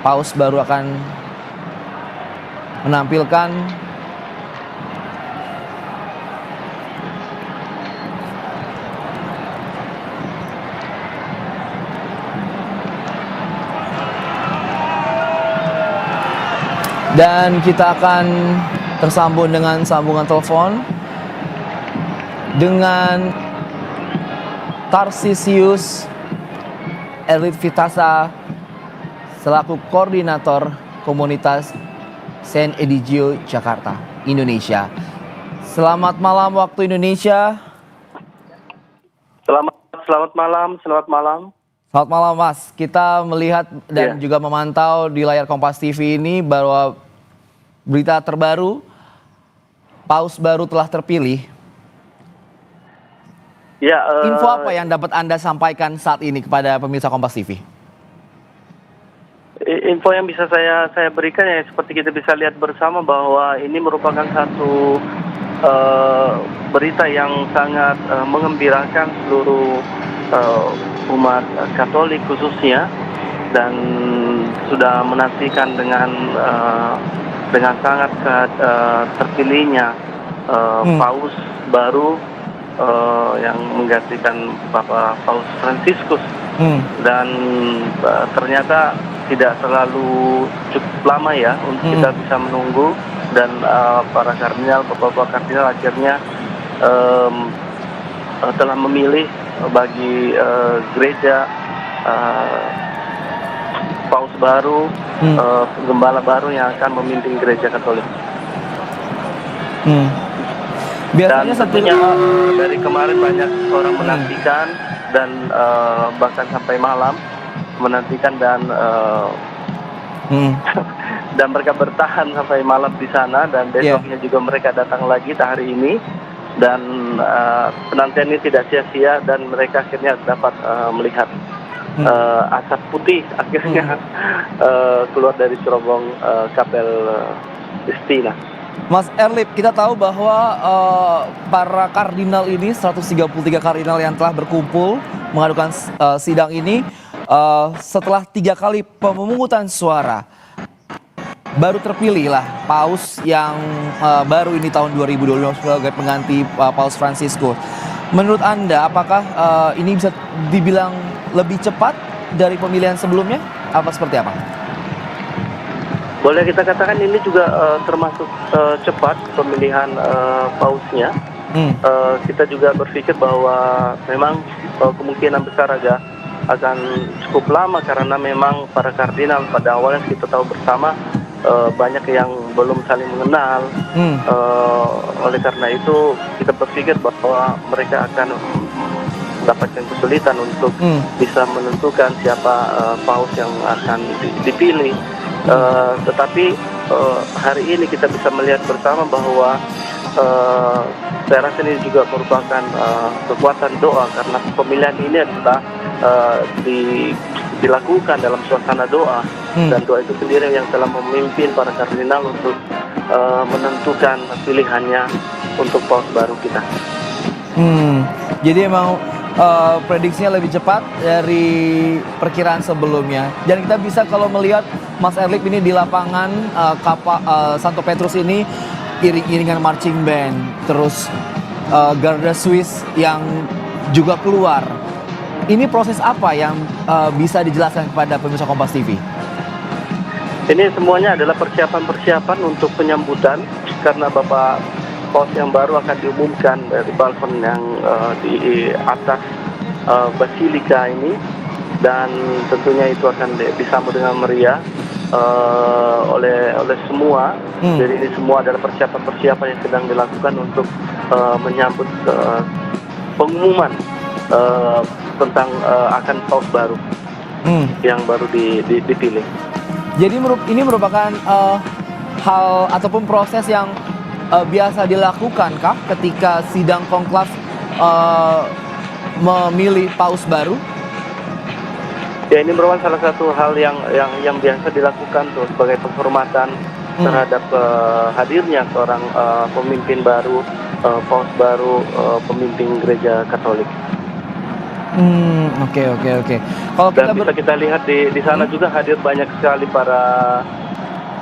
Paus baru akan menampilkan dan kita akan tersambung dengan sambungan telepon dengan Tarsisius Elit Vitasa selaku koordinator komunitas Saint Edigio Jakarta, Indonesia. Selamat malam waktu Indonesia. Selamat malam. Selamat malam Mas. Kita melihat dan juga memantau di layar Kompas TV ini bahwa berita terbaru, Paus baru telah terpilih. Info apa yang dapat Anda sampaikan saat ini kepada pemirsa Kompas TV? Info yang bisa saya berikan ya seperti kita bisa lihat bersama bahwa ini merupakan satu berita yang sangat mengembirakan seluruh umat Katolik khususnya, dan sudah menantikan dengan sangat terpilihnya Paus baru yang menggantikan Bapak Paus Fransiskus. Dan ternyata tidak terlalu cukup lama ya untuk kita bisa menunggu, dan para kardinal, bapak-bapak kardinal akhirnya telah memilih bagi gereja Paus baru, gembala baru yang akan memimpin gereja Katolik. Biasanya dan tentunya dari kemarin banyak orang menantikan dan bahkan sampai malam menantikan, dan dan mereka bertahan sampai malam di sana, dan besoknya juga mereka datang lagi hari ini, dan penantian ini tidak sia-sia, dan mereka akhirnya dapat melihat asap putih akhirnya keluar dari cerobong Kapel Sistina. Mas Erlip, kita tahu bahwa para kardinal ini, 133 kardinal yang telah berkumpul mengadukan sidang ini, setelah 3 kali pemungutan suara, baru terpilihlah Paus yang baru ini tahun 2025 sebagai pengganti Paus Fransiskus. Menurut Anda, apakah ini bisa dibilang lebih cepat dari pemilihan sebelumnya? Apa seperti apa? Boleh kita katakan ini juga termasuk cepat pemilihan pausnya. Kita juga berpikir bahwa memang kemungkinan besar akan cukup lama, karena memang para kardinal pada awalnya kita tahu bersama banyak yang belum saling mengenal. Oleh karena itu kita berpikir bahwa mereka akan mendapatkan kesulitan untuk bisa menentukan siapa paus yang akan dipilih. Tetapi hari ini kita bisa melihat bersama bahwa saya rasa ini juga merupakan kekuatan doa, karena pemilihan ini adalah dilakukan dalam suasana doa, dan doa itu sendiri yang telah memimpin para kardinal untuk menentukan pilihannya untuk paus baru kita. Jadi emang prediksinya lebih cepat dari perkiraan sebelumnya, dan kita bisa kalau melihat Mas Erlip ini di lapangan Santo Petrus ini iring-iringan marching band, terus Garda Swiss yang juga keluar. Ini proses apa yang bisa dijelaskan kepada pemirsa Kompas TV? Ini semuanya adalah persiapan untuk penyambutan, karena Bapak Paus yang baru akan diumumkan dari balkon yang di atas Basilika ini, dan tentunya itu akan disambut dengan meriah oleh semua. Jadi ini semua adalah persiapan yang sedang dilakukan untuk menyambut pengumuman tentang akan paus baru yang baru dipilih. Jadi ini merupakan hal ataupun proses yang biasa dilakukan kah ketika sidang konklav memilih paus baru? Ya, ini merupakan salah satu hal yang biasa dilakukan tuh sebagai penghormatan terhadap hadirnya seorang pemimpin baru, paus baru, pemimpin gereja Katolik. Oke. Kalau kita Dan bisa kita lihat di sana juga hadir banyak sekali para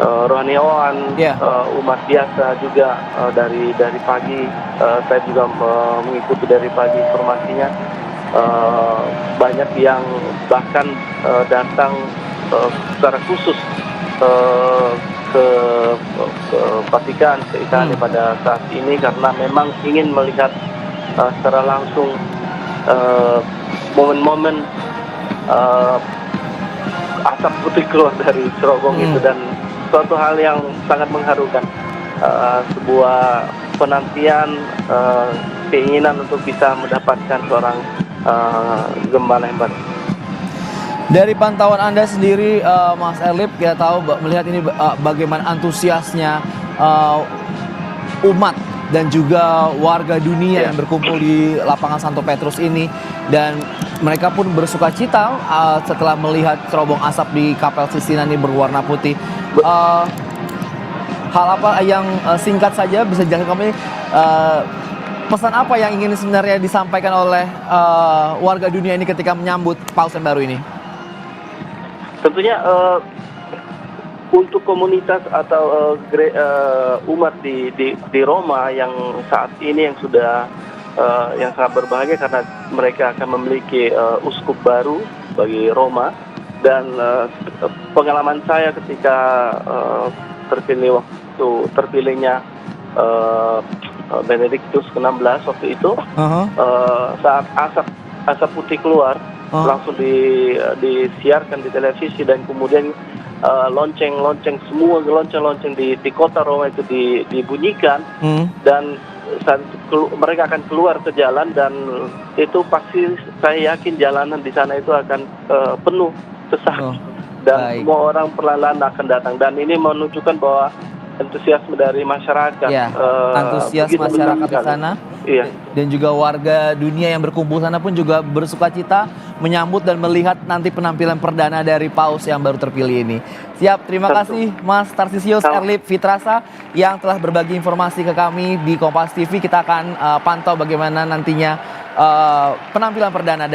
rohaniawan, Ya. umat biasa juga dari pagi. Saya juga mengikuti dari pagi informasinya. Banyak yang bahkan datang secara khusus eh, ke, ke Vatikan, ke Italia pada saat ini karena memang ingin melihat secara langsung eh, momen-momen eh, asap putih keluar dari cerobong itu, dan suatu hal yang sangat mengharukan. Sebuah penantian, keinginan untuk bisa mendapatkan seorang gembala yang baru. Dari pantauan Anda sendiri, Mas Erlip, kita tahu melihat ini bagaimana antusiasnya umat dan juga warga dunia yang berkumpul di lapangan Santo Petrus ini, dan mereka pun bersuka cita setelah melihat cerobong asap di Kapel Sistina ini berwarna putih. Hal apa yang singkat saja bisa dijelaskan kami, pesan apa yang ingin sebenarnya disampaikan oleh warga dunia ini ketika menyambut Paus yang baru ini? Tentunya untuk komunitas atau umat di Roma yang saat ini yang sudah yang sangat berbahagia karena mereka akan memiliki uskup baru bagi Roma, dan pengalaman saya ketika terpilihnya Benediktus ke-16 waktu itu, saat asap putih keluar, langsung disiarkan di televisi, dan kemudian semua lonceng di kota Roma itu dibunyikan, dan saat itu mereka akan keluar ke jalan, dan itu pasti saya yakin jalanan di sana itu akan penuh sesak, dan semua orang perlahan-lahan akan datang, dan ini menunjukkan bahwa antusiasme dari masyarakat, antusias masyarakat di sana, dan juga warga dunia yang berkumpul sana pun juga bersuka cita menyambut dan melihat nanti penampilan perdana dari Paus yang baru terpilih ini. Siap, terima kasih Mas Tarsisius Erlip Fitrasa yang telah berbagi informasi ke kami di Kompas TV. Kita akan pantau bagaimana nantinya penampilan perdana